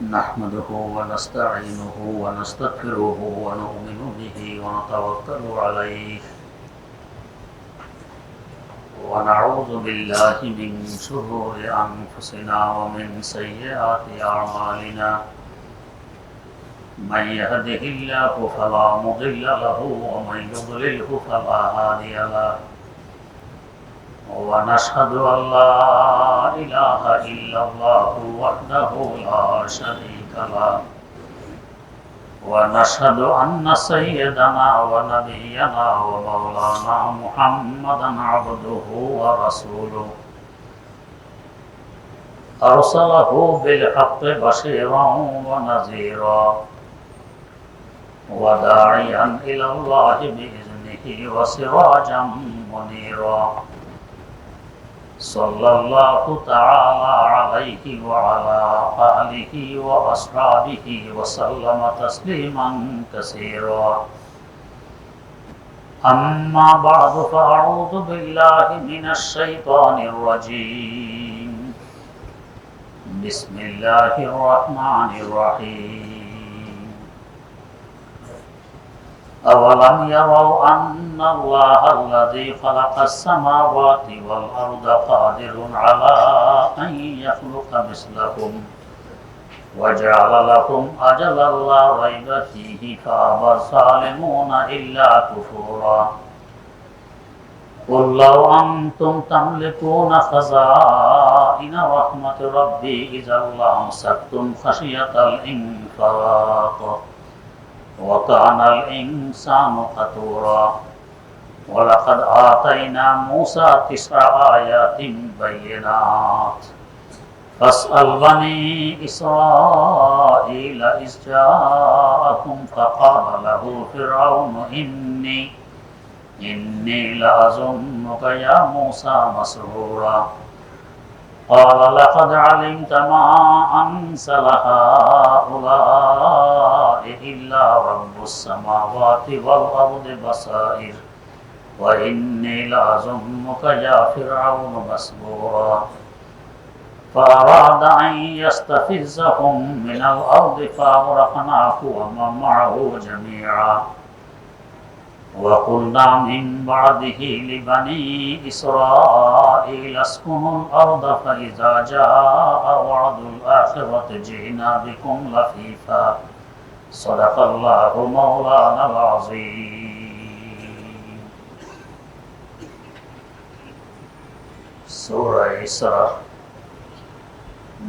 نحمده ونستعينه ونستغفره ونؤمن به ونتوكل عليه ونعوذ بالله من شرور أنفسنا ومن سيئات أعمالنا من يهده الله فلا مضل له ومن يضلله فلا هادي له ونشهد أن لا إله إلا الله وحده لا شريك له ونشهد أن سيدنا ونبينا ومولانا محمدا عبده ورسوله أرسله بالحق بشيرا ونذيرا وداعيا إلى الله بإذنه وسراجا منيرا صلى الله تعالى عليه وعلى آله وأصحابه وسلم تسليما كثيرا أما بعد فأعوذ بالله من الشيطان الرجيم بسم الله الرحمن الرحيم أولم يروا أن الله الذي خلق السماوات والأرض قادر على أن يخلق مثلهم وجعل لهم أجلا لا ريب فيه فأبى الظالمون إلا كفورا قل لو أنتم تملكون خزائن رحمة ربي إذا لأمسكتم خشية الإنفاق وكان الإنسان قتورا ولقد آتينا موسى 9 آيات بينات فاسأل بني إسرائيل إذ جاءكم فقال له فرعون إني لأظنك يا موسى مسرورا قال لقد علمت ما أنزل هؤلاء إلا رب السماوات والأرض بصائر وإني لأظنك يا فرعون مسبورا فأراد أن يستفزهم من الأرض فأغرقناه ومن معه جميعا وقلنا من بعده لبني إسرائيل اسكنوا الأرض فإذا جاء وعد الآخرة جئنا بكم لفيفا صدق الله مولانا العظيم সূরা ইসরা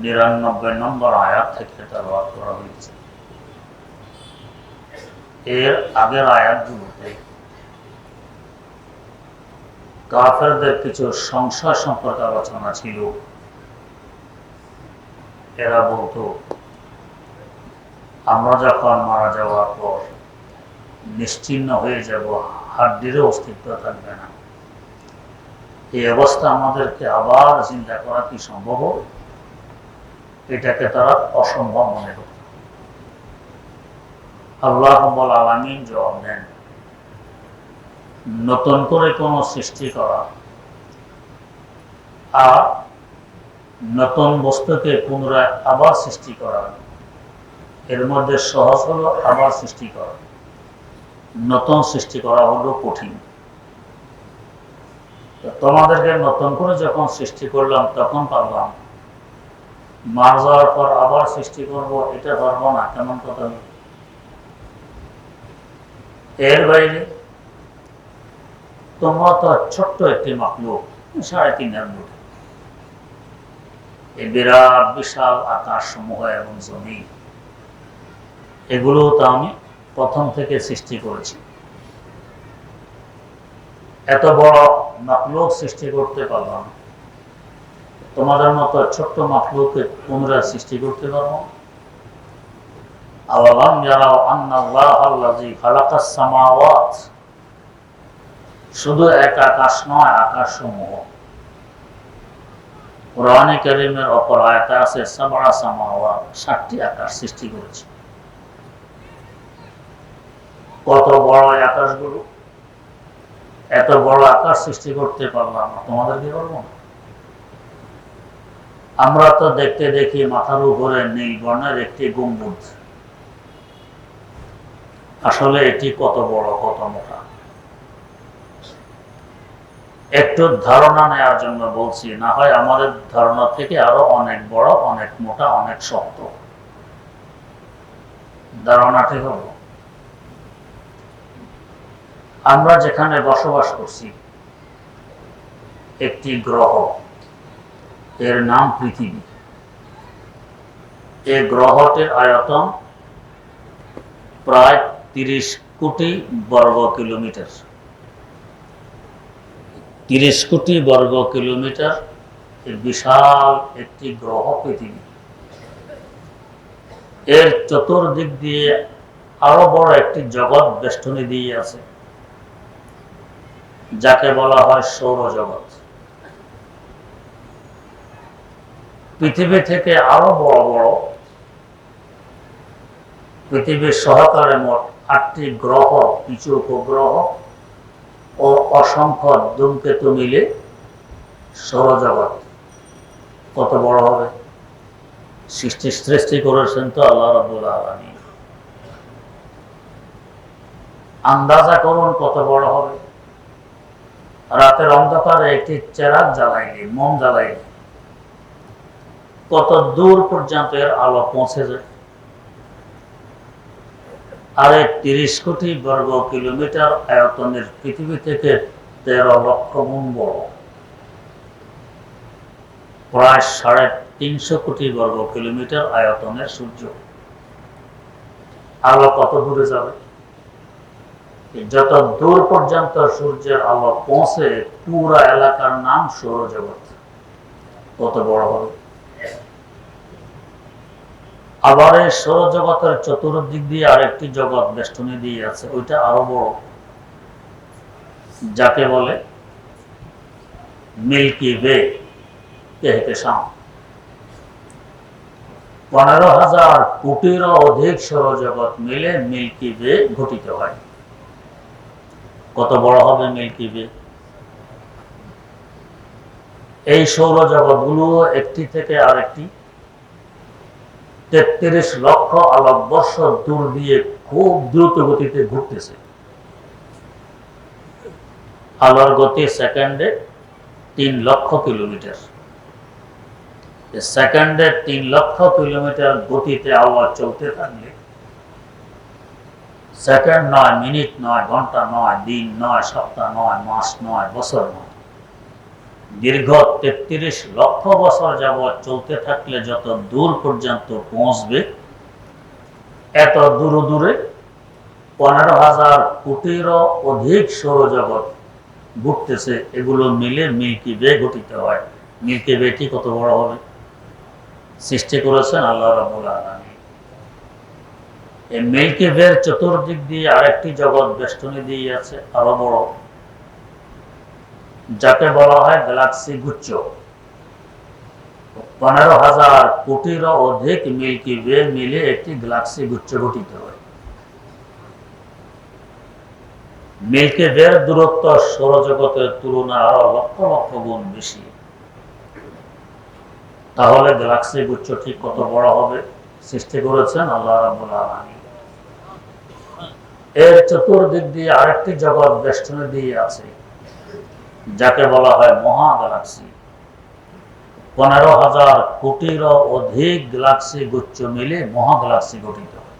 ৯৯ নম্বর আয়াত থেকে তেলাওয়াত করা হয়েছে। এর আগের আয়াতগুলোতে কাফেরদের কিছু সংশয় সম্পর্কে আলোচনা ছিল। এরা বলতো আমরা যখন মারা যাওয়ার পর নিশ্চিহ্ন হয়ে যাব, হাড্ডিরও অস্তিত্ব থাকবে না, এই অবস্থা আমাদেরকে আবার চিন্তা করা কি সম্ভব হবে? এটাকে তারা অসম্ভব মনে করত। আল্লাহ রাব্বুল আলামিন জবাব দেন, নতুন করে কোন সৃষ্টি করা আর নতুন বস্তুকে পুনরায় আবার সৃষ্টি করা, এর মধ্যে সহজ হলো আবার সৃষ্টি করা, নতুন সৃষ্টি করা হলো কঠিন। তোমাদেরকে নতুন করে যখন সৃষ্টি করলাম তখন পারলাম, মারা যাওয়ার পর আবার সৃষ্টি করব এটা পারবো না, কেমন কথা? এর বাইরে তোমরা তো ছোট্ট একটি মাখলুক, ৩.৫ ফুট, এই বিরাট বিশাল আকাশ সমূহ এবং জমি, এগুলো তো আমি প্রথম থেকে সৃষ্টি করেছি। এত বড় মাখলুক সৃষ্টি করতে পারলাম, তোমাদের মতো ছোট্ট মাখলুককে পুনরায় সৃষ্টি করতে পারবো? আওয়ালাম ইয়ারাউ আন্নাল্লাহাল্লাযী খালাকাস সামাওয়াত, শুধু এক আকাশ নয়, আকাশ সমূহ। কোরআনে কারীমের অপর আয়াতে আছে ৭ সামাওয়াত, ৭টি আকাশ সৃষ্টি করেছে। কত বড় আকাশগুলো, এত বড় আকাশ সৃষ্টি করতে পারলাম, তোমাদেরকে বলবো না? আমরা তো দেখতে দেখি মাথার উপরে নীল বর্ণের একটি গম্বুজ, আসলে এটি কত বড় কত মোটা একটু ধারণা নেওয়ার জন্য বলছি, না হয় আমাদের ধারণা থেকে আরো অনেক বড়, অনেক মোটা, অনেক শক্ত। ধারণা ঠিক হল। আমরা যেখানে বসবাস করছি একটি গ্রহ, এর নাম পৃথিবী। এই গ্রহটির আয়তন প্রায় 30 কোটি বর্গ কিলোমিটার। 30 কোটি বর্গ কিলোমিটার বিশাল একটি গ্রহ পৃথিবী। এর চতুর্দিক দিয়ে আরো বড় একটি জগৎ বেষ্টনী দিয়ে আছে, যাকে বলা হয় সৌরজগৎ। পৃথিবী থেকে আরো বড় বড় পৃথিবীর সহকারে মোট 8টি গ্রহ, কিছু উপগ্রহ ও অসংখ্য ধূমকেতু মিলে সৌরজগৎ কত বড় হবে। সৃষ্টি করেছেন তো আল্লাহ রাব্বুল আলামিন। আন্দাজা করুন কত বড় হবে। রাতের অন্ধকারে একটি চেরাগ জ্বালাইলে, মোম জ্বালাইলে কত দূর পর্যন্ত এর আলো পৌঁছে যায়। আর 30 কোটি বর্গ কিলোমিটার আয়তনের পৃথিবী থেকে 13 লক্ষ গুণ বড়, প্রায় 350 কোটি বর্গ কিলোমিটার আয়তনের সূর্য। আলো কত দূরে যাবে? যত দূর পর্যন্ত সূর্যের আলো পৌঁছে পুরা এলাকার নাম সৌরজগৎ। কত বড় হবে। আবার এই সৌরজগতের চতুর্দিক দিয়ে আরেকটি জগৎ বেষ্টনী দিয়ে আছে, ওইটা আরো বড়, যাকে বলে মিল্কি ওয়ে। কেহকেশাম 15,000 কোটিরও অধিক সৌরজগৎ মিলে মিল্কি ওয়ে গঠিত হয়। কত বড় হবে মিল্কি ওয়ে। এই সৌরজগৎগুলো একটি থেকে আরেকটি 33 লক্ষ আলোকবর্ষ দূর দিয়ে খুব দ্রুত গতিতে ঘুরতেছে। আলোর গতি সেকেন্ডে 3 লক্ষ কিলোমিটার। সেকেন্ডে 3 লক্ষ কিলোমিটার গতিতে আলো চলতে থাকলে সেকেন্ড নয়, মিনিট নয়, ঘন্টা নয়, দিন নয়, সপ্তাহ নয়, মাস নয়, বছর নয়, দীর্ঘ 33 লক্ষ বছর যাবৎ চলতে থাকলে যত দূর পর্যন্ত পৌঁছবে, এত দূরে 15,000 কোটিরও অধিক সৌরজগৎ ঘুরতেছে। এগুলো মিলে মিল্কি ওয়ে গঠিত হয়। মিল্কি ওয়েটি কত বড় হবে। সৃষ্টি করেছেন আল্লাহ রাব্বুল আলামিন। এই মিল্কি ওয়ের চতুর্দিক দিয়ে আরেকটি জগৎ বেষ্টনী দিয়ে আছে, আরো বড়, যাকে বলা হয় গ্যালাক্সি গুচ্ছ। 15,000 কোটিরও অধিক মিল্কি ওয়ে মিলে একটি গ্যালাক্সি গুচ্ছ গঠিত হয়। মিল্কি ওয়ের দূরত্ব সৌরজগতের তুলনায় আরো লক্ষ লক্ষ গুণ বেশি। তাহলে গ্যালাক্সি গুচ্ছটি কত বড় হবে। সৃষ্টি করেছেন আল্লাহ রাব্বুল আলামিন। এর চতুর্দিক দিয়ে আরেকটি জগৎ বেষ্টনী দিয়ে আছে, যাকে বলা হয় মহা গ্যালাক্সি। 15,000 কোটিরও অধিক গ্যালাক্সি গুচ্ছ মিলে মহা গ্যালাক্সি গঠিত হয়।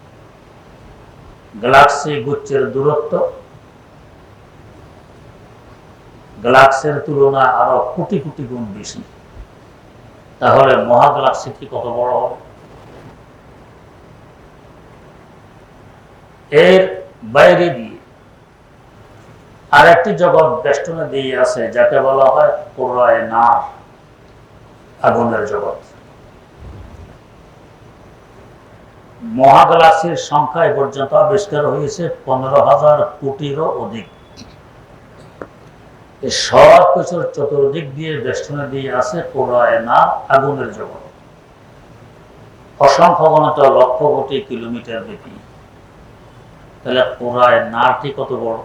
গ্যালাক্সি গুচ্ছের দূরত্ব গ্যালাক্সির তুলনায় আরো কোটি কোটি গুণ বেশি। তাহলে মহা গ্যালাক্সিটি কত বড় হবে। এর বাইরে দিয়ে আরেকটি জগৎ বেষ্টনী দিয়ে আছে, যাকে বলা হয় কুরআয়ে নার, আগুনের জগৎ। মহাগ্যালাক্সির সংখ্যা এ পর্যন্ত আবিষ্কার হয়েছে 15,000 কোটিরও অধিক। এই সব কিছুর চতুর্দিক দিয়ে বেষ্টনী দিয়ে আছে কুরআয়ে নার, আগুনের জগৎ। অসংখ্য গণিত লক্ষ কোটি কিলোমিটার ব্যাপী। তাহলে কুরআয়ে নারটি কত বড়।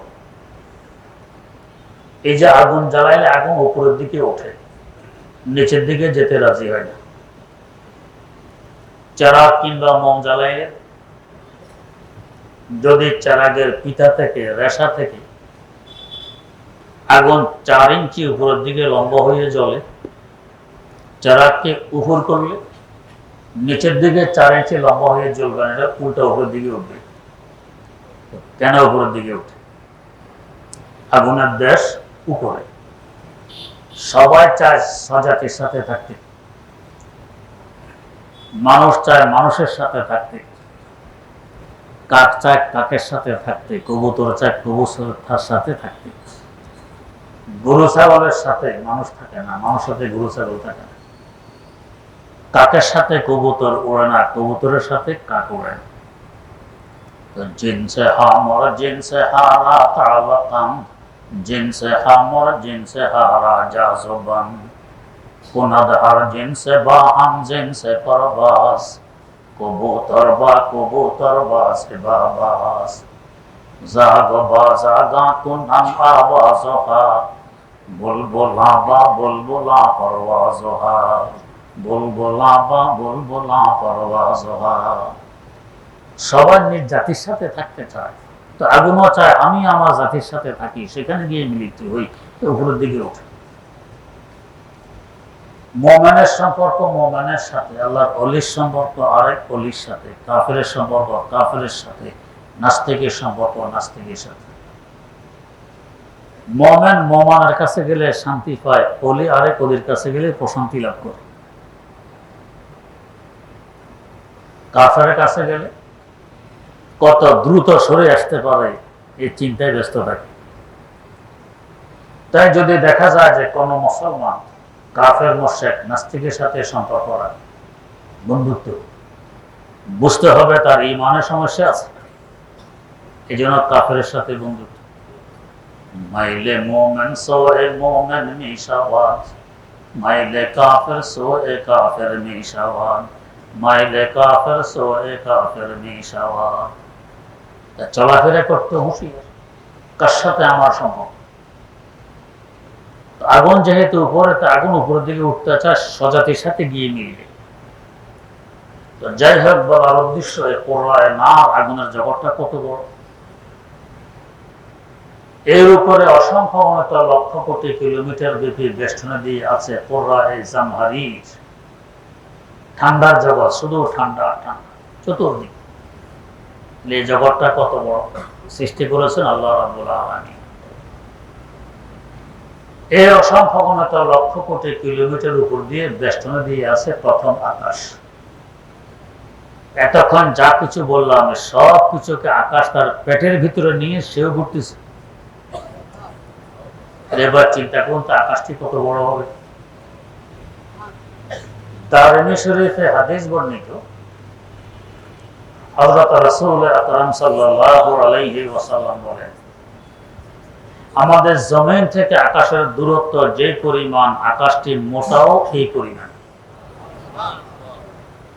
এই যে আগুন জ্বালাইলে আগুন উপরের দিকে ওঠে, নিচের দিকে যেতে রাজি হয় না। চারাগ কিংবা মোম জ্বালাইলে যদি চারাগের পিতা থেকে রেশা থেকে আগুন 4 ইঞ্চি উপরের দিকে লম্বা হয়ে জ্বলে, চারাগকে উপর করলে নিচের দিকে 4 ইঞ্চি লম্বা হয়ে জ্বলবে না, এটা উল্টা উপরের দিকে উঠবে। কেন উপরের দিকে উঠে? আগুনের দেশ উপরে। সবাই চায় স্বজাতির সাথে থাকতে, মানুষ চায় মানুষের সাথে থাকতে, কাক চায় কাকের সাথে থাকতে, কবুতর চায় কবুতরের সাথে থাকতে। গরু ছাগলের সাথে মানুষ থাকে না, মানুষের সাথে গরু ছাগল থাকে না। কাকের সাথে কবুতর ওড়ে না, কবুতরের সাথে কাক ওড়ে না। जिनसे हमर जिनसे हारा तालकम, जिनसे हमर जिनसे हारा जाजुबन, कुनदहर जिनसे बाहम जिनसे परवास, कबूतर बास बाबास, जागा कुनम आवाज़ोहा, बुलबुला परवाज़ोहा, बुलबुला परवाज़ोहा। সবার নিজ জাতির সাথে থাকতে চায়, তো আগুনও চায় আমি আমার জাতির সাথে থাকি, সেখানে গিয়ে মিলিত হই, উপরের দিকে ওঠে। মুমিনের সম্পর্ক মুমিনের সাথে, আল্লাহর ওলির সম্পর্ক আরেক ওলির সাথে, কাফেরের সম্পর্ক কাফেরের সাথে, নাস্তিকের সম্পর্ক নাস্তিকের সাথে। মুমিন মুমিনের কাছে গেলে শান্তি পায়, ওলি আরেক ওলির কাছে গেলে প্রশান্তি লাভ করে। কাফেরের কাছে গেলে কত দ্রুত সরে আসতে পারে এই চিন্তায় ব্যস্ত থাকে। তাই যদি দেখা যায় যে কোন মুসলমান কাফের মুশরিক নাস্তিকের সাথে সম্পর্ক রাখে, বন্ধুত্ব, বুঝতে হবে তার ঈমানের সমস্যা আছে, এই জন্য কাফের সাথে বন্ধুত্ব। মাইলে মোমেন সোয়ে মোমেন মিশাওয়াত, মাইলে কাফের সোয়ে কাফের মিশাওয়াত, মাইলে কাফের সোয়ে কাফের মিশাওয়াত। চলাফেরা করতে হুঁশিয়ার, কার সাথে আমার সম্পর্ক। আগুন যেহেতু উপরে, আগুন উপরের দিকে উঠতে চায়, স্বজাতির সাথে গিয়ে মিলবে। তো যাই হোক, বলার উদ্দেশ্য কোরআনে না, আগুনের জগৎটা কত বড়, এর উপরে অসংখ্য লক্ষ কোটি কিলোমিটার ব্যাপী বেষ্টনে দিয়ে আছে কোরআনে জামহারির, ঠান্ডার জগৎ, শুধু ঠান্ডা ঠান্ডা চতুর্দিক। এই জগৎটা কত বড় সৃষ্টি করেছেন আল্লাহ রাব্বুল আলামিন। এর অসংখ্য লক্ষ কোটি কিলোমিটার উপর দিয়ে বেষ্টনে দিয়ে আছে প্রথম আকাশ। এতক্ষণ যা কিছু বললাম সব কিছুকে আকাশ তার পেটের ভিতরে নিয়ে সেও ঘুরতেছে। এবার চিন্তা করুন তো আকাশটি কত বড় হবে। দারমি শরীফে হাদিস বর্ণিত, হযরত রাসূল আকরাম সাল্লাল্লাহু আলাইহি ওয়াসাল্লাম বলেন, আমাদের জমিন থেকে আকাশের দূরত্ব যে পরিমাণ, আকাশটি মোটাও এই পরিমাণ।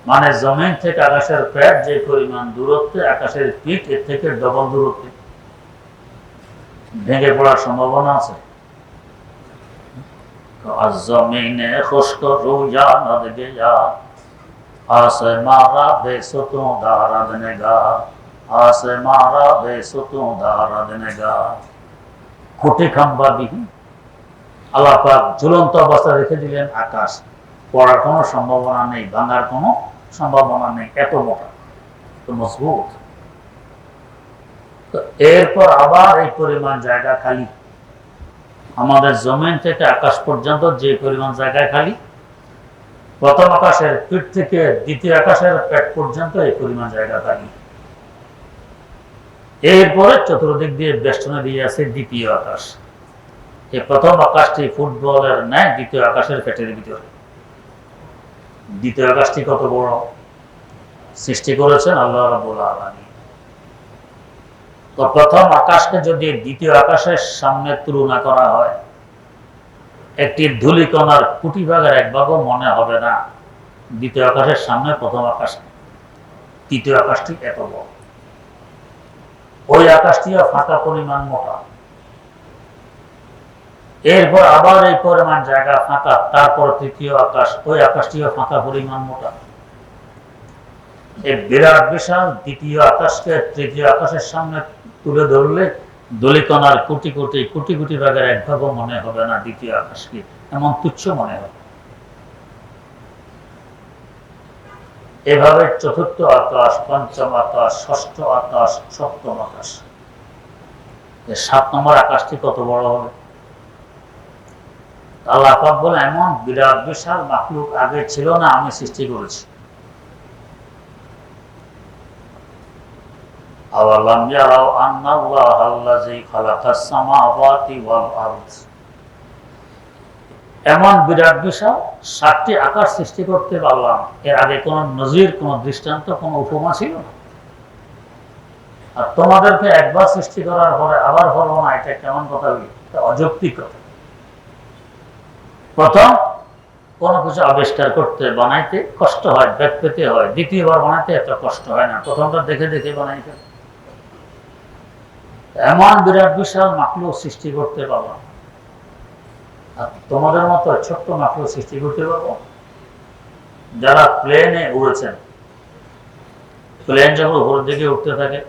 মানে জমিন থেকে আকাশের পেট যে পরিমাণ দূরত্বে, আকাশের পিঠ এর থেকে ডবল দূরত্বে। ভেঙে পড়ার সম্ভাবনা আছে। জমিনে খুশক রুজা নদ গয়া, आसमारा बेसुतों दारा देनेगा, आसमारा बेसुतों दारा देनेगा। খুঁটি খাম্বা বিহীন আল্লাহ পাক ঝুলন্ত অবস্থা রেখে দিলেন আকাশ, পড়ার কোনো সম্ভাবনা নেই, ভাঙার কোনো সম্ভাবনা নেই, এত মোটা, এত মজবুত। তো এরপর আবার এই পরিমাণ জায়গা খালি, আমাদের জমিন থেকে আকাশ পর্যন্ত যে পরিমাণ জায়গা খালি, প্রথম আকাশের পিঠ থেকে দ্বিতীয় আকাশের পেট পর্যন্ত এই পরিমাণ জায়গা খালি। এরপরে চতুর্দিক দিয়ে বেষ্টনে দিয়ে আছে দ্বিতীয় আকাশ। এই প্রথম আকাশটি ফুটবলের ন্যায় দ্বিতীয় আকাশের পেটের ভিতরে। দ্বিতীয় আকাশটি কত বড় সৃষ্টি করেছেন আল্লাহ রাব্বুল আলামিন। তো প্রথম আকাশকে যদি দ্বিতীয় আকাশের সামনে তুলনা করা হয়, একটি ধূলিকণার কোটি ভাগের এক ভাগও মনে হবে না দ্বিতীয় আকাশের সামনে প্রথম আকাশ। তৃতীয় আকাশটি এত বড়, ওই আকাশটিও ফাঁকা পরিমাণ মোটা। এরপর আবার এই পরিমাণ জায়গা ফাঁকা, তারপর তৃতীয় আকাশ, ওই আকাশটিও ফাঁকা পরিমাণ মোটা। এই বিরাট বিশাল দ্বিতীয় আকাশকে তৃতীয় আকাশের সামনে তুলে ধরলে ধূলিকণার কোটি কোটি কোটি কোটি ভাগের এক ভাগও মনে হবে না দ্বিতীয় আকাশকে, এমন তুচ্ছ মনে হবে। এভাবে চতুর্থ আকাশ, পঞ্চম আকাশ, ষষ্ঠ আকাশ, সপ্তম আকাশ, 7 নম্বর আকাশটি কত বড় হবে। আল্লাহ পাক বলে এমন বিরাট বিশাল মাখলুক আগে ছিল না, আমি সৃষ্টি করেছি। আওয়ালাম ইয়ারাউ আন্নাল্লাহাল্লাযী খালাকাস সামাওয়াতি ওয়াল আরদ, এমন বিরাট বিশাল 7টি আকাশ সৃষ্টি করতে পারলাম, এর আগে কোন নজির, কোন দৃষ্টান্ত, কোন উপমা ছিল না। আর তোমাদেরকে একবার সৃষ্টি করার পরে আবার করবো না, এটা কেমন কথা? অযৌক্তিক কথা। প্রথম কোন কিছু আবিষ্কার করতে, বানাইতে কষ্ট হয়, ব্যাগ পেতে হয়, দ্বিতীয়বার বানাইতে এত কষ্ট হয় না, প্রথমটা দেখে দেখে বানাইতে। এমন বিরাট বিশাল মাখলুক সৃষ্টি করতে পারলাম, আর তোমাদের মতো ছোট্ট মাখলুক সৃষ্টি করতে পারবো। যারা প্লেনে উড়েছেন, প্লেন যখন উপরের দিকে উঠতে থাকে,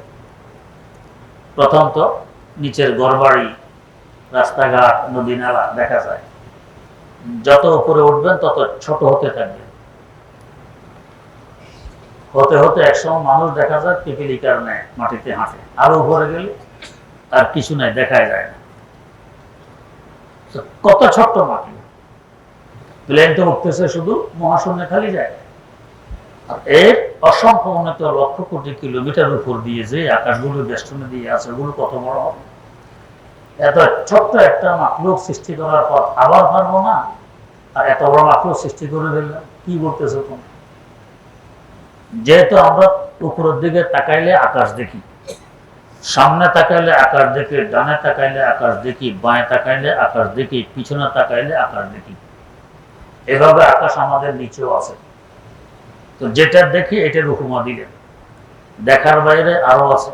প্রথম তো নিচের ঘরবাড়ি, রাস্তাঘাট, নদী নালা দেখা যায়। যত উপরে উঠবেন তত ছোট হতে থাকবে, হতে হতে একসময় মানুষ দেখা যায় পিপিলিকার নেয় মাটিতে হাঁটে। আরো উপরে গেলে আর কিছু নাই, দেখাই যায় না, কত ছোট্ট মাটি। প্লেন তো উঠতেছে শুধু মহাশূন্যে খালি যায়। আর এর অসংখ্য উন্নত লক্ষ কোটি কিলোমিটার উপর দিয়ে যে আকাশগুলো বেষ্টনে দিয়ে আছে, ওগুলো কত বড় হবে। এত ছোট্ট একটা মাখলুক সৃষ্টি করার পর আবার পারবো না, আর এত বড় মাখলুক সৃষ্টি করে ফেললাম, কি বলতেছো তুমি? যেহেতু আমরা উপরের দিকে তাকাইলে আকাশ দেখি, সামনে তাকাইলে আকাশ দেখি, ডানে তাকাইলে আকাশ দেখি, বাঁয়ে তাকাইলে আকাশ দেখি, পিছনে তাকাইলে আকাশ দেখি, এভাবে আকাশ আমাদের নিচেও আছে। তো যেটা দেখি এটার উপমা দিলেন, দেখার বাইরে আরো আছে।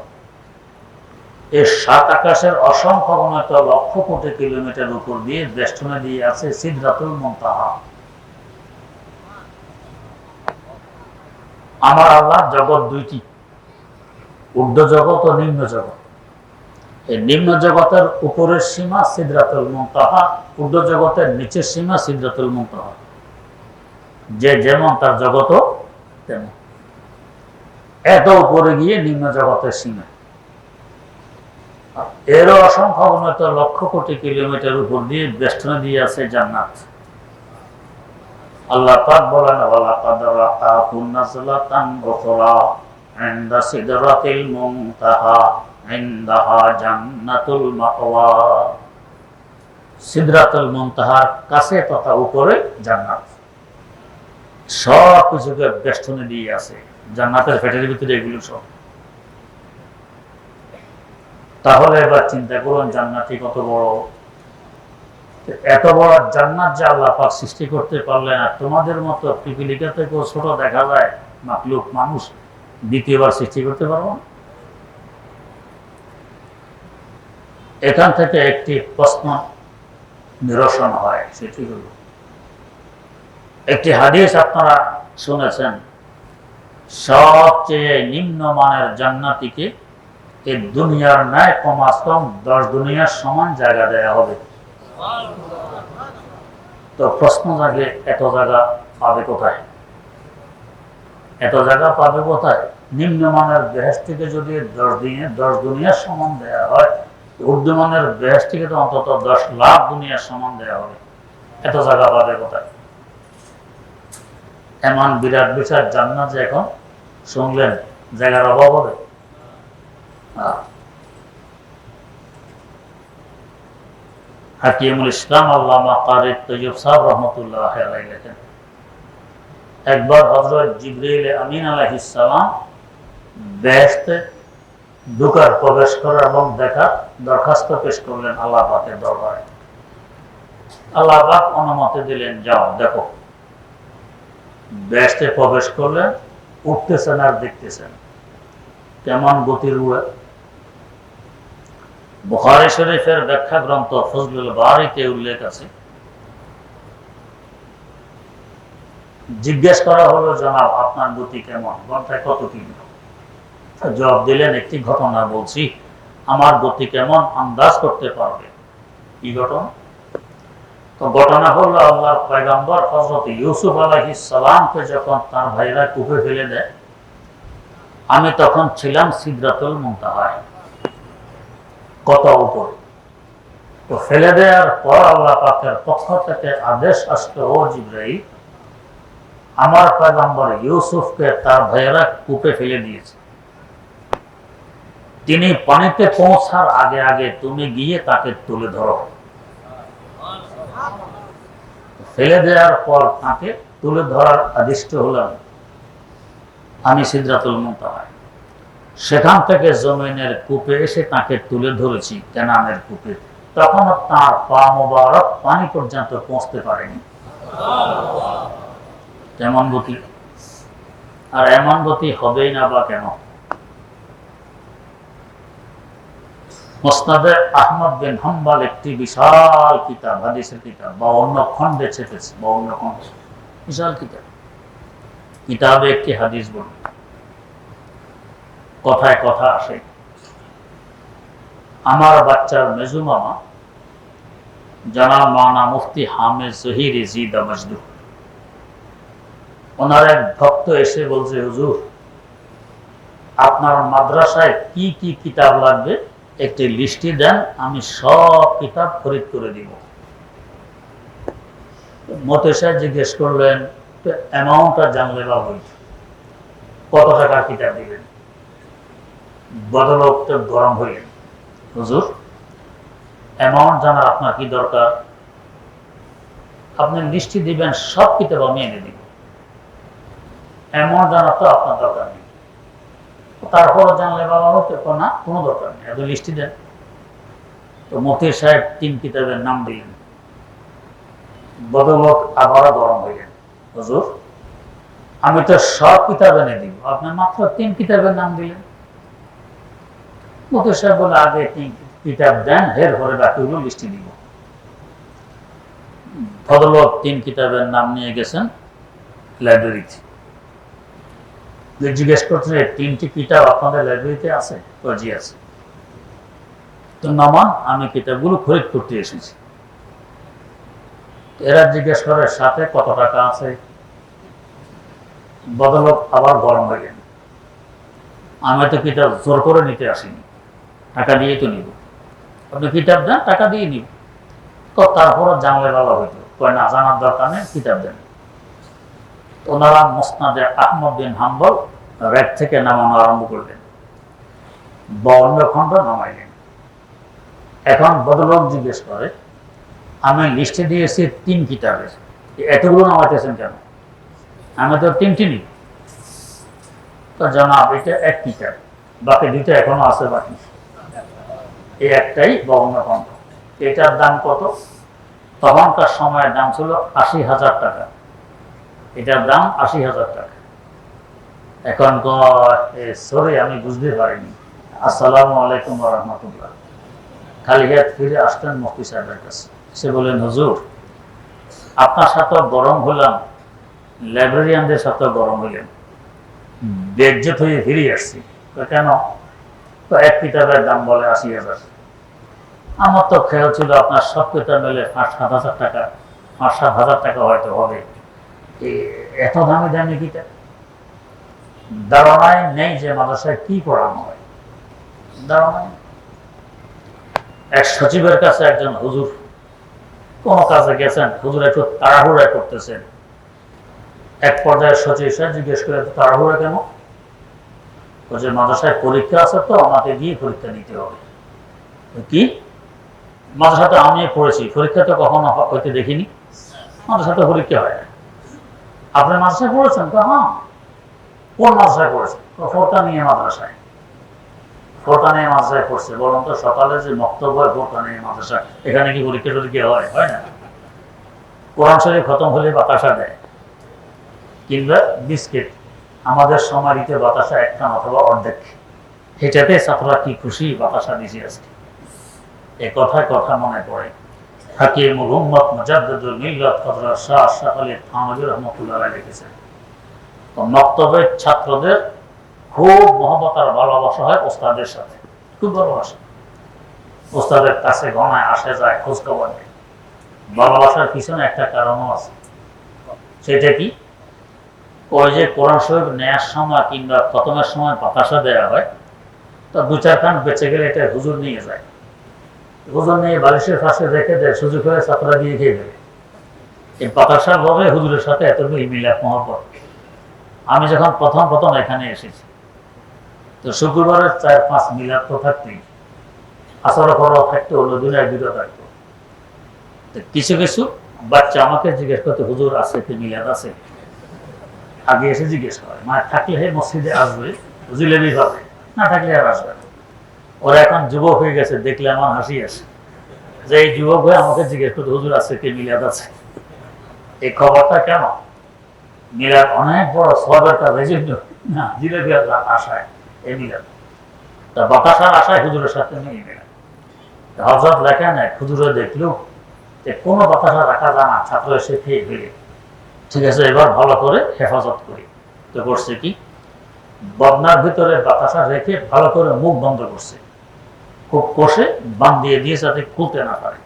এই 7 আকাশের অসংখ্য উন্নত লক্ষ কোটি কিলোমিটার উপর দিয়ে বেষ্টনে দিয়ে আছে সিদরাতুল মুনতাহা। আমার আল্লাহ জগৎ দুইটি, ঊর্ধ্ব জগৎ ও নিম্ন জগৎ। এই নিম্ন জগতের উপরের সীমা সিদরাতুল মুনতাহা, ঊর্ধ্ব জগতের নিচের সীমা সিদরাতুল মুনতাহা। যে যেমন তার জগৎও তেমন। এত উপরে গিয়ে নিম্ন জগতের সীমা, এরও অসংখ্য উন্নত লক্ষ কোটি কিলোমিটার উপর দিয়ে বেষ্টনে দিয়ে আছে জান্নাত। আল্লাহ পাক বলেন, ওয়ালাকাদ রাআহু নাযলাতান উখরা ইনদা সিদরাতিল মুনতাহা ইনদাহা জান্নাতুল মাওয়া। সিদরাতুল মুনতাহার কাছে তথা উপরে জান্নাত, সব কিছুকে বেষ্টনে দিয়ে আছে। জান্নাতের ফেটের ভিতরে এগুলো সব। তাহলে এবার চিন্তা করুন জান্নাতই কত বড়। এত বড় জান্নাত যে আল্লাহ পাক সৃষ্টি করতে পারলেন, আর তোমাদের মতো পিপিলিকা থেকেও ছোট দেখা যায় মাখলুক মানুষ দ্বিতীয়বার সৃষ্টি করতে পারবো না। এখান থেকে একটি প্রশ্ন নিরসন হয়, সেটি হল, একটি হাদিস আপনারা শুনেছেন, সবচেয়ে নিম্নমানের জান্নাতীকে এই দুনিয়ার ন্যায় কমাস কম 10 দুনিয়ার সমান জায়গা দেয়া হবে। তো প্রশ্ন জাগে, এত জায়গা পাবে কোথায়? এত জায়গা পাবে কোথায়? নিম্নমানের বেহেশতিকে যদি 10 দুনিয়ার সমান দেয়া হয়, ঊর্ধ্বমানের বেহেশতিকে তো অন্তত 10 লাখ দুনিয়ার সমান দেয়া হবে। এত জায়গা পাবে কোথায়? এমন বিরাট বিশাল জান্নাত যে এখন শুনলেন জায়গার অভাব হবে। হাকিমুল ইসলাম আল্লামা কারি তৈয়ব সাহেব রহমতুল্লাহ আলাইহি লেখেন, একবার হযরত জিবরাইল আমিন আলাইহিস সালাম বেহেশতে ঢোকার, প্রবেশ করার এবং দেখার দরখাস্ত পেশ করলেন আল্লাহ পাকের দরবারে। আল্লাহ পাক অনুমতি দিলেন, যাও দেখো। বেহেশতে প্রবেশ করলেন, উঠতেছেন আর দেখতেছেন কেমন গতির উড়ে। বুখারী শরীফের ব্যাখ্যা গ্রন্থ ফজলুল বারীতে উল্লেখ আছে, জিজ্ঞেস করা হলো, জনাব আপনার গতি কেমন, ঘন্টায় কত কিলো? জবাব দিলেন, একটি ঘটনা বলছি, আমার গতি কেমন আন্দাজ করতে পারবে। কি ঘটনা? তো ঘটনা হলো, আল্লাহর পয়গম্বর হযরত ইউসুফ আলাইহিস সালামকে যখন তার ভাইরা কূপে ফেলে দেয়, আমি তখন ছিলাম সিদরাতুল মুনতাহায়, কত উপর। তো ফেলে দেওয়ার পর আল্লাহ পাকের পক্ষ থেকে আদেশ আসলো, ও জিবরাইল, আমার পয়গম্বর ইউসুফকে তার ভাইয়েরা কূপে ফেলে দিয়েছে, তিনি পানিতে পৌঁছার আগে আগে তুমি গিয়ে তাকে তুলে ধরো। ফেলে দেওয়ার পর তাকে তুলে ধরার আদিষ্ট হলাম আমি সিদরাতুল মুনতাহায়। সেখান থেকে জমিনের কূপে এসে তাকে তুলে ধরেছি, কেনানের কূপে। তখন তার পা মোবারক পানি পর্যন্ত পৌঁছতে পারেনি। কেমন গতি! আর এমন গতি হবেই না বা কেন? মুসনাদে আহমদ বিন হাম্বল একটি বিশাল কিতাব, হাদিসের কিতাব, 52 খণ্ডে ছেপেছে। 52 খণ্ড, বিশাল কিতাব। কিতাবে একটি হাদিস বলল, কথায় কথা আসে। আমার বাচ্চার মেজু মামা জনাব মাওলানা মুফতি হামিদ জহির জি দামাজদু, ওনার এক ভক্ত এসে বলছে, হুজুর আপনার মাদ্রাসায় কি কি কিতাব লাগবে একটি লিস্টি দেন, আমি সব কিতাব খরিদ করে দিব। মতে সাহেব জিজ্ঞেস করলেন, অ্যামাউন্টটা জানলে বা বই, কত টাকার কিতাব দিবেন? বদলোক গরম হইলেন, হুজুর অ্যামাউন্ট জানার আপনার কি দরকার? আপনি লিস্টি দিবেন, সব কিতাব আমি এনে দিব, অ্যামাউন্ট জানার তো আপনার দরকার নেই। তারপরও জানলে বাবা হতে না, কোনো দরকার নেই, এত লিস্টি দেন। তো মতির সাহেব 3 কিতাবের নাম দিলেন। বদলোক আবারও গরম হইলেন, হুজুর আমি তো সব কিতাব এনে দিব, আপনি মাত্র 3 কিতাবের নাম দিলেন। মতির সাহেব বলে, আগে 3 কিতাব দেন, এর পরে বাকিগুলো লিস্টি দিব। ভদ্রলোক 3 কিতাবের নাম নিয়ে গেছেন লাইব্রেরিতে। জিজ্ঞেস করছেন, 3টি কিতাব আপনাদের লাইব্রেরিতে আছে? জি আছে। তো নামান, আমি কিতাবগুলো খরিদ করতে এসেছি। এরা জিজ্ঞেস করে, সাথে কত টাকা আছে? ভদ্রলোক আবার গরম হয়ে গেলেন, আমি তো কিতাব জোর করে নিতে আসিনি, টাকা দিয়ে তো নিব। আপনি কিতাব দেন, টাকা দিয়ে নিব। তো তারপরও জানলে ভালো হইতো, না জানার দরকার নেই, কিতাব দেন। ওনারা মুসনাদে আহমদ বিন হাম্বল রেক থেকে নামানো আরম্ভ করলেন, 52 খণ্ড নামাইলেন। এখন বদলোক জিজ্ঞেস করে, আমি লিস্টে দিয়েছি 3 কিতাবের, এতগুলো নামাইতেছেন কেন? আমি তো 3টি নিই। তো জানাব এটা 1 কিতাব, বাকি 2টা এখনো আছে বাকি, এই একটাই 52 খণ্ড। এটার দাম কত? তখনকার সময়ের দাম ছিল 80,000 টাকা, এটার দাম 80,000 টাকা। এখন সরি আমি বুঝতে পারিনি, আসসালামু আলাইকুম ওয়া রাহমাতুল্লাহ। খালি হাত ফিরে আসতেন মুফতি সাহেবের কাছে, সে বলেন, হুজুর আপনার সাথে গরম হলাম, লাইব্রেরিয়ানদের সাথে গরম হইলেন, বেজ্জত হয়ে ফিরে আসছি। কেন? তো 1 কিতাবের দাম বলে 80,000। আমার তো খেয়াল ছিল আপনার সব কিতাব মিলে 5-7 হাজার টাকা, 5-7 হাজার টাকা হয়তো হবে, এত দামি দামি কিতাব। ধারণায় নেই যে মাদ্রাসায় কি পড়ানো হয়, ধারণায়। এক সচিবের কাছে একজন হুজুর কোন কাজে গেছেন, হুজুর একটু তাড়াহুড়া করতেছেন। এক পর্যায়ে সচিব সাহেব জিজ্ঞেস করে, তাড়াহুড়া কেন? বলছে, মাদ্রাসায় পরীক্ষা আছে, তো আমাকে গিয়ে পরীক্ষা দিতে হবে। কি? মাদ্রাসাতে আমি পড়েছি, পরীক্ষা তো কখনো হইতে দেখিনি, মাদ্রাসাতে পরীক্ষা হয় না। আপনি মাদ্রাসায় পড়েছেন? তো হ্যাঁ। কোন মাদ্রাসায় পড়েছেন? ফোরকানিয়া মাদ্রাসায়। ফোরকানিয়া মাদ্রাসায় পড়ছে। বলুন তো, সকালে যে বক্তব্য হয় ফোরকানিয়া মাদ্রাসা, এখানে কি পরীক্ষা টরীক্ষা হয়? হয় না। কোরআন শরীফ খতম হলে বাতাসা দেয়, কিংবা বিস্কিট। আমাদের সমারিতে বাতাসা 1 কান অথবা অর্ধেক, এটাতে ছাত্ররা কি খুশি, বাতাসা দিয়েছে আজকে। এ কথায় কথা মনে পড়ে, হাকিমুল উম্মত মুজাদ্দিদুল মিল্লাত হযরত শাহ আশরাফ আলী থানভী রাহমাতুল্লাহ আলাইহি লিখেছেন। তো মক্তবের ছাত্রদের খুব মহব্বত আর ভালোবাসা হয় ওস্তাদের সাথে, খুব ভালোবাসা। ওস্তাদের কাছে ঘনায় আসে যায়, খোঁজ খবর নেয়। ভালোবাসার পিছনে একটা কারণও আছে, সেটা কি? ওই যে কোরআন শরীফ নেয়ার সময় কিংবা খতমের সময় বাতাসা দেওয়া হয়, তো দু চার খান বেঁচে গেলে এটা হুজুর নিয়ে যায়। হুজুর নিয়ে বালিশের পাশে রেখে দেয়, সুযোগ হয়ে ছাত্ররা দিয়ে খেয়ে দেবে। এই বাতাসার ভাবে হুজুরের সাথে এত মিলাপ মহব্বত। আমি যখন প্রথম এখানে এসেছি, তো শুক্রবারের 4-5 মিলাদ তো থাকতেই, আসর পরও থাকতে হলো, দুনিয়ার দুটো থাকতো। কিছু কিছু বাচ্চা আমাকে জিজ্ঞেস করতে, হুজুর আছে কি মিলাদ আছে? আগে এসে জিজ্ঞেস করে, মানে থাকলে হে মসজিদে আসবে, জিলেবি পাবে, না থাকলে আর আসবে না। ওরা এখন যুবক হয়ে গেছে, দেখলে আমার হাসি আসে যে এই যুবক হয়ে আমাকে জিজ্ঞেস করতে, হুজুর আছে কি মিলাদ আছে? এই খবরটা কেন? মিলাদ অনেক বড় সবের কাজ, এই জন্য না জিলেবি আশায় এই মিলাদ, তা বাতাসার আশায় হুজুরের সাথে নিয়ে মিলাদ। হযরত লেখেন এক হুজুরে দেখলো যে কোনো বাতাসা রাখা যায় না, ছাত্র এসে খেয়ে ফেলে। ঠিক আছে, এবার ভালো করে হেফাজত করি। তো করছে কি, বদনার ভিতরে বাতাসা রেখে ভালো করে মুখ বন্ধ করছে, খুব কষে বান দিয়ে দিয়ে যাতে খুলতে না পারে।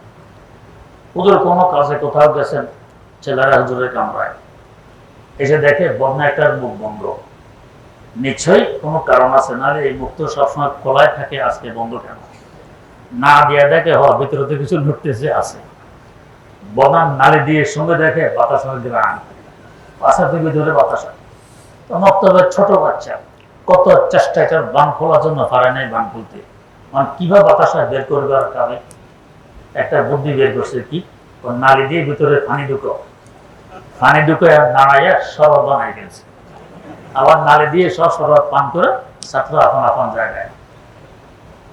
হুজুর কোনো কাজে কোথাও গেছেন, ছেলেরা হুজুরের কামরায় এসে দেখে বদনা একটার মুখ বন্ধ। নিশ্চয়ই কোনো কারণ আছে, না এই মুখ তো সবসময় খোলায় থাকে, আজকে বন্ধ কেন? না দিয়ে দেখে ভিতরে কিছু ঢুকতেছে, আছে। বদনার নালি দিয়ে সঙ্গে দেখে বাতাসের গ্রাম, বাসা থেকে ধরে বাতাসা। তো মক্তবের ছোট বাচ্চা কত চেষ্টা এটার বান খোলার জন্য পারে নাই বান খুলতে, মানে কিভাবে বাতাসা বের করবে। আর কাবে একটা বুদ্ধি বের করছে কি, নালি দিয়ে ভিতরে পানি ঢুকে নাড়াইয়া শরবত বানাই ফেলছে। আবার নালি দিয়ে সব শরবত পান করে ছাত্র আপন আপন জায়গায়।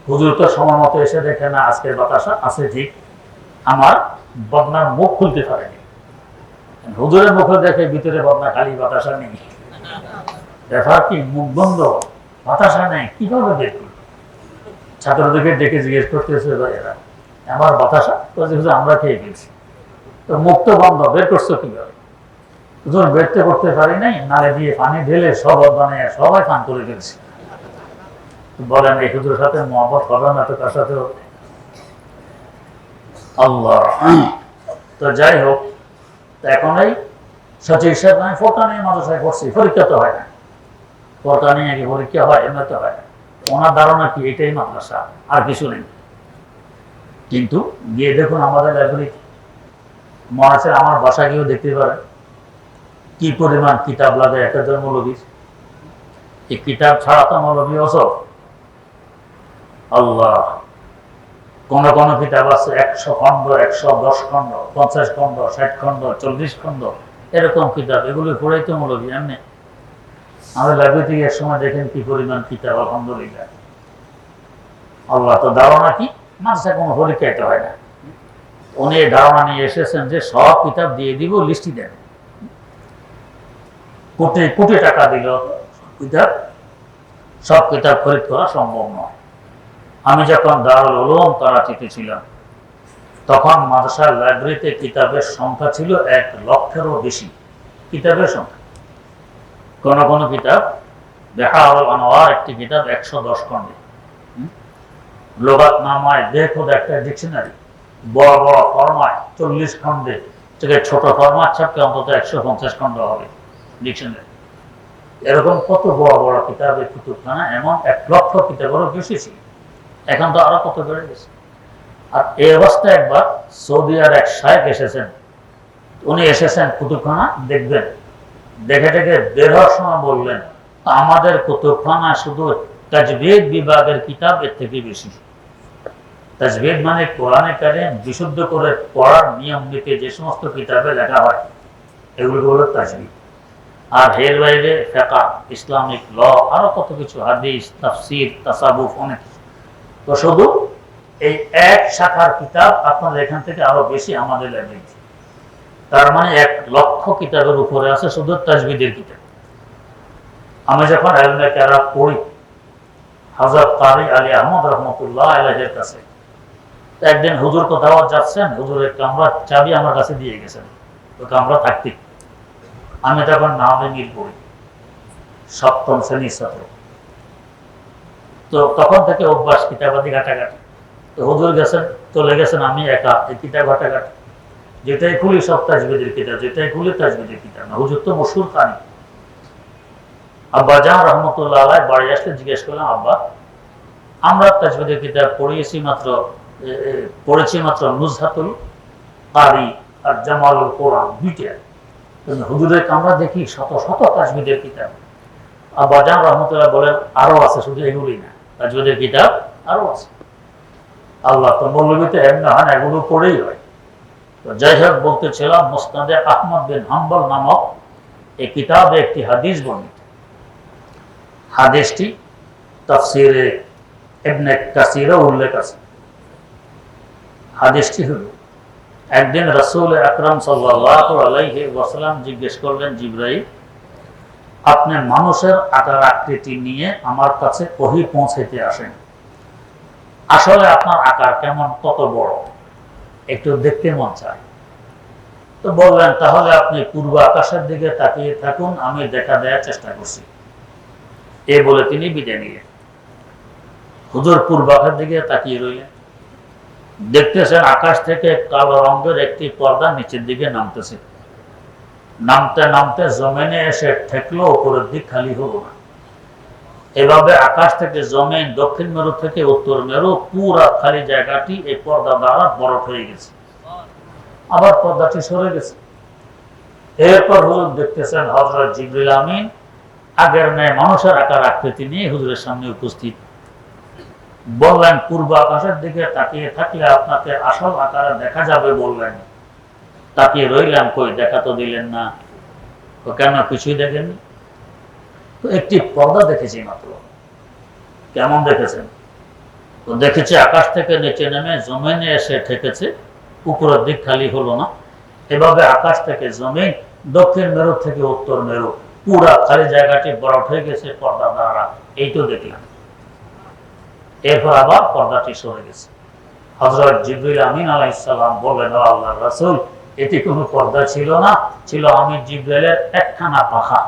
হুজুর তো সময় মতো এসে দেখে না আজকের বাতাসা আছে ঠিক, আমার বদনার মুখ খুলতে পারেনি। হুজুরের মুখে দেখে ভিতরে বদনা খালি, বাতাসা নেই। ব্যাপার কি, মুখ বন্ধ, বাতাসা নেই, কিভাবে বের করবে? ছাত্রদেরকে ডেকে জিজ্ঞেস করতেছে, ভাইয়েরা আমার বাতাসা? আমরা খেয়ে ফেলছি। তো মুখ তো বন্ধ, বের করছো কিভাবে? হুজুর বেরতে করতে পারি নাই, নালে দিয়ে পানি ঢেলে শরবত বানিয়ে সবাই পান করে ফেলছি। বলেন এই হুজুরের সাথে মহব্বত হবে না তো কার সাথে হবে? আল্লাহ। তো যাই হোক, এখন এই সচিব সাহেব আমি ফোরটা নিয়ে মাদ্রাসায় পড়ছি, পরীক্ষা তো হয় না। ফোরটা নিয়ে কি পরীক্ষা হয়? এমনি তো হয় না। ওনার ধারণা কি এটাই মাদ্রাসা, আর কিছু নেই। কিন্তু গিয়ে দেখুন আমাদের লাইব্রেরি, মনে আছে আমার বাসা গিয়েও দেখতে পারে কি পরিমাণ কিতাব লাগে এক একজন মৌলবীর। এই কিতাব ছাড়া তো মৌলবী অসব। আল্লাহ, কোন কোন কিতাব আছে 100 খণ্ড, 110 খণ্ড, 50 খণ্ড, 60 খণ্ড, 40 খণ্ড, এরকম কিতাব। এগুলো পড়াই তো মৌলবী। এমনি আমাদের লাইব্রেরিতে এক সময় দেখেন কি পরিমাণ কিতাব, আলহামদুলিল্লাহ। আল্লাহ, তো ধারণা কি মাদ্রাসায় কোনো পরীক্ষা হয় না। উনি এই ধারণা নিয়ে এসেছেন যে সব কিতাব দিয়ে দিব, লিস্টি দেন। কোটি কোটি টাকা দিল কিতাব, সব কিতাব খরিদ করা সম্ভব নয়। আমি যখন দারুল উলুম করাচিতে ছিলাম, তখন মাদ্রাসার লাইব্রেরিতে কিতাবের সংখ্যা ছিল 1 লক্ষেরও বেশি। কিতাবের সংখ্যা, কোন কোন কিতাব, বিহারুল আনওয়ার একটি কিতাব 110 খণ্ডে, লুগাতনামায় দেখুন একটা ডিকশনারি, বড় বড় ফরমায় 40 খণ্ডে, থেকে ছোট ফরমার ছাপকে অন্তত 150 খণ্ড হবে ডিকশনারি। এরকম কত বড় বড় কিতাবের কুতুবখানা, এমন 1 লক্ষ কিতাবেরও বেশি ছিল। এখন তো আরো কত বেড়ে গেছে। আর এই অবস্থায় একবার সৌদি আর এক শায়েখ এসেছেন, উনি এসেছেন কুতুবখানা দেখবেন। দেখে দেখে বের হওয়ার সময় বললেন, আমাদের কুতুবখানা শুধু তাজবিদ বিভাগের কিতাব এর থেকে বেশি। তাজবিদ মানে কোরআনে কারীম বিশুদ্ধ করে পড়ার নিয়ম নীতি যে সমস্ত কিতাবে লেখা হয়, এগুলো হলো তাজবিদ। আর এর বাইরে ফিকহ, ইসলামিক ল, আরো কত কিছু, হাদিস, তাফসীর, তাসাউফ, অনেক কিছু। তো শুধু এই এক শাখার কিতাব আপনাদের এখান থেকে আরো বেশি আমাদের লাইব্রেরিতে। তার মানে 1 লক্ষ কিতাবের উপরে আছে শুধু তাজবিদের কিতাব। আমি যখন ইলমে কিরাত পড়ি হযরত কারি আলী আহমদ রাহমাতুল্লাহ আলাইহির কাছে, একদিন হুজুর কোথাও যাচ্ছেন, হুজুরের কামরার চাবি আমার কাছে দিয়ে গেছেন, ওই কামরা থাকতে। আমি তখন নামে মিল পড়ি, সপ্তম শ্রেণীর ছাত্র। তো তখন থেকে অভ্যাস কিতাবাদি ঘাটাঘাটি। তো হুজুর গেছেন, চলে গেছেন, আমি একা এই কিতাব ঘাটাঘাটি। যেটাই খুলি সব তাজবিদের কিতাব, যেটাই খুলি তাজবিদের কিতাব না। হুজুর তো মশহুর কানি। আব্বা জান রহমতুল্লাহ আলাইহি বাড়ি আসলে জিজ্ঞেস করলাম, আব্বা আমরা তাজবিদের কিতাব পড়েছি মাত্র নুজহাতুল কারি আর জামালুল কোরআন দুইটা, হুজুরের কামরা দেখি শত শত তাজবিদের কিতাব। আব্বা জান রহমতুল্লাহ বলেন, আরো আছে, শুধু এগুলি না, তাজবিদের কিতাব আরো আছে। আল্লাহ তো মৌলবীতে এমনি হয়, এগুলো পড়েই হয়। তো যাই হোক, বলতেছিলাম মুসনাদে আহমদ বিন হাম্বল নামক এই কিতাবে একটি হাদিস বর্ণিত। হাদিসটি তাফসিরে ইবনে কাসিরে উল্লেখ আছে। হাদিসটি হলো, একদিন রাসূল আকরাম সাল্লাল্লাহু আলাইহি ওয়াসাল্লাম জিজ্ঞেস করলেন, জিবরাইল আপনি মানুষের আকার আকৃতি নিয়ে আমার কাছে ওহী পৌঁছাইতে আসেন, আসলে আপনার আকার কেমন, কত বড়, একটু দেখতে মন চায়। তো বললেন, তাহলে আপনি পূর্ব আকাশের দিকে তাকিয়ে থাকুন, আমি দেখা দেওয়ার চেষ্টা করছি। এই বলে তিনি বিদায় নিলেন। হুজুর পূর্ব আকাশের দিকে তাকিয়ে রইলেন। দেখতেছেন আকাশ থেকে কালো রঙের একটি পর্দা নিচের দিকে নামতেছে। নামতে নামতে জমিনে এসে ঠেকলো, উপরের দিক খালি হলো না। এভাবে আকাশ থেকে জমিন, দক্ষিণ মেরু থেকে উত্তর মেরু, পুরা খালি জায়গাটি এই পর্দা দ্বারা বরফ হয়ে গেছে। আবার পর্দাটি সরে গেছে। এরপর হুজুর দেখতেছেন হযরত জিবরিল আমিন আগের ন্যায় মানুষের আকার আকৃতি নিয়ে হুজুরের সামনে উপস্থিত। বললেন, পূর্ব আকাশের দিকে তাকিয়ে থাকলে আপনাকে আসল আকারে দেখা যাবে বললেন। তাকিয়ে রইলাম, কই দেখা তো দিলেন না। কেন, কিছুই দেখেননি? তো একটি পর্দা দেখেছি মাত্র। কেমন দেখেছেন? তো দেখেছি আকাশ থেকে নিচে নেমে জমিনে এসে ঠেকেছে, উপরের দিক খালি হলো না। এভাবে আকাশ থেকে জমিন, দক্ষিণ মেরু থেকে উত্তর মেরু, পুরা খালি জায়গাটি বরফ হয়ে গেছে পর্দা দ্বারা। এই তো দেখলাম। এরপর আবার পর্দাটি সরে গেছে। হযরত জিবরিল আমিন আলাইহিস সালাম বললেন, ও আল্লাহর রাসূল, এটি কোনো পর্দা ছিল না, ছিল আমি জিবরাইলের একখানা পাখা।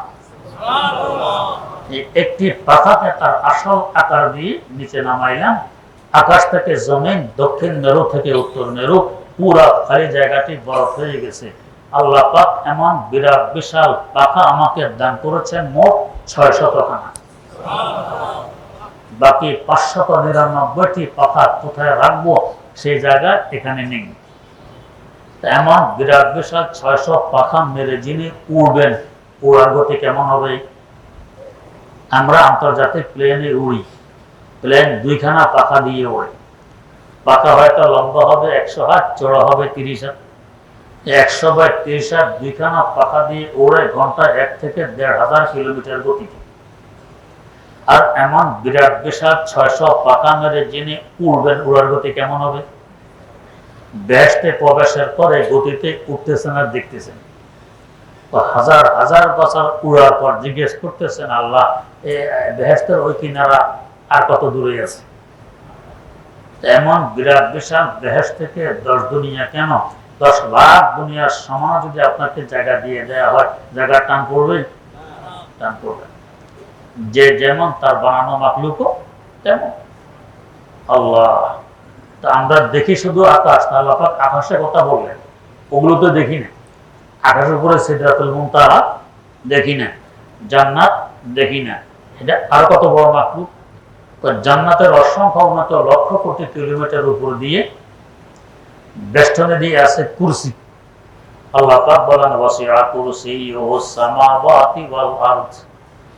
একটি পাখাকে তার আসল আকার দিয়ে নিচে নামাইলাম। আকাশ থেকে জমিন, দক্ষিণ মেরু থেকে উত্তর মেরু, পুরা খালি জায়গাটি বরফ হয়ে গেছে। আল্লাহ পাক এমন বিরাট বিশাল পাখা আমাকে দান করেছেন মোট 600 খানা। বাকি 599টি পাখা কোথায় রাখবো সেই জায়গা এখানে নেই। এমন বিরাট বিশাল 600 পাখা মেরে যিনি উড়বেন, উড়ার গতি কেমন হবে? আমরা আন্তর্জাতিক প্লেনে উড়ি, প্লেন 2খানা পাখা দিয়ে ওড়ে। পাখা হয়তো লম্বা হবে 100 হাত, চড়া হবে 30 হাত। 100/30 হাত 2খানা পাখা দিয়ে ওড়ে ঘন্টায় 1 থেকে 1,500 কিলোমিটার গতিতে। আর এমন বিরাট বিশাল 600 পাখা মেরে যিনি উড়বেন, উড়ার গতি কেমন হবে? বেহেশতে প্রবেশের পরে গতিতে উঠতেছেন আর দেখতেছেন। হাজার হাজার বছর উড়ার পর জিজ্ঞেস করতেছেন, আল্লাহ বেহেশতের ওই কিনারা আর কত দূরে আছে? এমন বিরাট বিশাল বেহেশত থেকে 10 দুনিয়া কেন, 10 লাখ দুনিয়ার সমান যদি আপনাকে জায়গা দিয়ে দেওয়া হয়, জায়গা টান পড়বে? টান পড়বে। যে যেমন তার বানানো মাখলুকও তেমন। আল্লাহ, তা আমরা দেখি শুধু আকাশ, আল্লাহ পাক আকাশের কথা বললেন, ওগুলো তো দেখি না। আকাশের উপরে সিদরাতুল মুনতাহা দেখি না, জান্নাত দেখি না, এটা আর কত বড় মাখলুক। জান্নাতের অসংখ্য উন্নত লক্ষ কোটি কিলোমিটার উপর দিয়ে বেষ্টনে দিয়ে আছে কুরসি। আল্লাহ পাক বলেন, ওয়াসিআ কুরসিয়ুহুস সামাওয়াতি ওয়াল আরদ।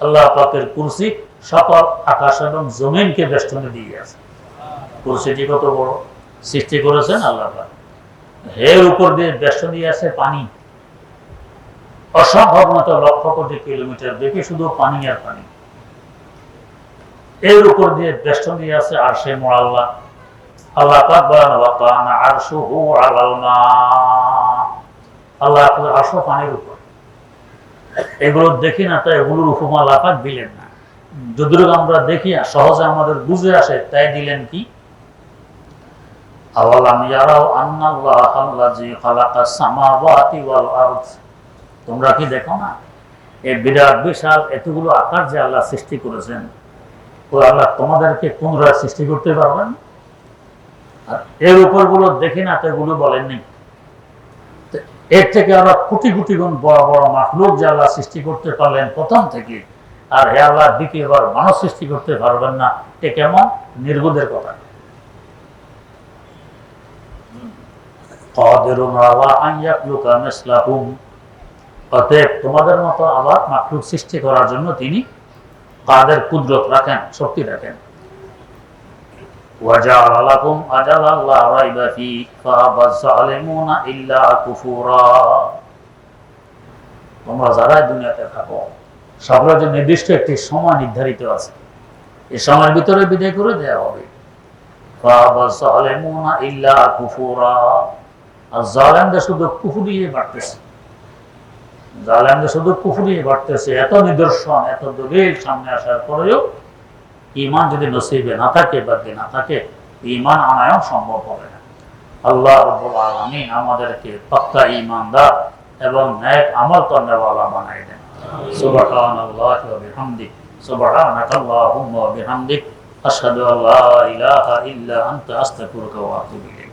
আল্লাহ পাকের কুরসি সকল আকাশ এবং জমিনকে বেষ্টনে দিয়ে আছে। কুরসিটি কত বড় সৃষ্টি করেছেন আল্লাহ পাক। এর উপর দিয়ে বেষ্টন দিয়ে আছে পানি, অসম্ভব মতো লক্ষ কোটি কিলোমিটার দেখে শুধু পানি আর পানি। এর উপর দিয়ে বেষ্টন দিয়ে আছে আরশে মুআল্লা। আল্লাহ পাক বলেন, ওয়া কানা আরশুহু আলাল মা। আল্লাহ পাকের আরশ পানির উপর। এগুলো দেখি না, তাই এগুলোর উপমা আল্লাহ পাক দিলেন না। যদিও আমরা দেখি সহজে আমাদের বুঝে আসে, তাই দিলেন কি? আওয়ালাম ইয়ারাও আন্নাল্লাহাল্লাযী খালাকাস সামাওয়াতি ওয়াল আরদ, তোমরা কি দেখো না এই বিরাট বিশাল এতগুলো আকাশ যে আল্লাহ সৃষ্টি করেছেন, ওই আল্লাহ তোমাদেরকে পুনরায় সৃষ্টি করতে পারবেন? আর এর উপরগুলো দেখি না তো এগুলো বলেননি। এর থেকে আরো কোটি কোটি গুণ বড় বড় মাখলুক যে আল্লাহ সৃষ্টি করতে পারলেন প্রথম থেকে, আর হে আল্লাহ দ্বিতীয়বার মানুষ সৃষ্টি করতে পারবেন না, এ কেমন নির্বোধের কথা। অতএব তোমাদের মতো আবার মাখলুক সৃষ্টি করার জন্য তিনি কাদের কুদরত রাখেন, শক্তি রাখেন। وَجَعَلَ لَكُمْ أَجَلًا لَا رَيْبَ فِيهِ فَأَبَى الظَّالِمُونَ إِلَّا كُفُورًا। তোমরা যারা দুনিয়াতে থাকো সবার যে নির্দিষ্ট একটি সময় নির্ধারিত আছে, এই সময়ের ভিতরে বিদায় করে দেওয়া হবে। فَأَبَى الظَّالِمُونَ إِلَّا كُفُورًا। আর জালেমদের শুধু কুফরিয়ে বাড়তেছে, জালেমদের শুধু কুফরিয়ে বাড়তেছে। এত নিদর্শন, এত দলিল সামনে আসার পরেও ঈমান যদি নসিবে না থাকে, বাকি না থাকে, ঈমান আনায়ও সম্ভব হবে না। আল্লাহ রাব্বুল আলামিন আমাদেরকে পাক্কা ঈমানদার এবং নেক আমল করনেওয়ালা বানায় দেন। সুবহানাল্লাহি ওয়া বিহামদিহি, সুবহানাকাল্লাহুম্মা ওয়া বিহামদিক, আশহাদু আল্লা ইলাহা ইল্লা আনতা, আস্তাগফিরুকা ওয়া আতুবু ইলাইক।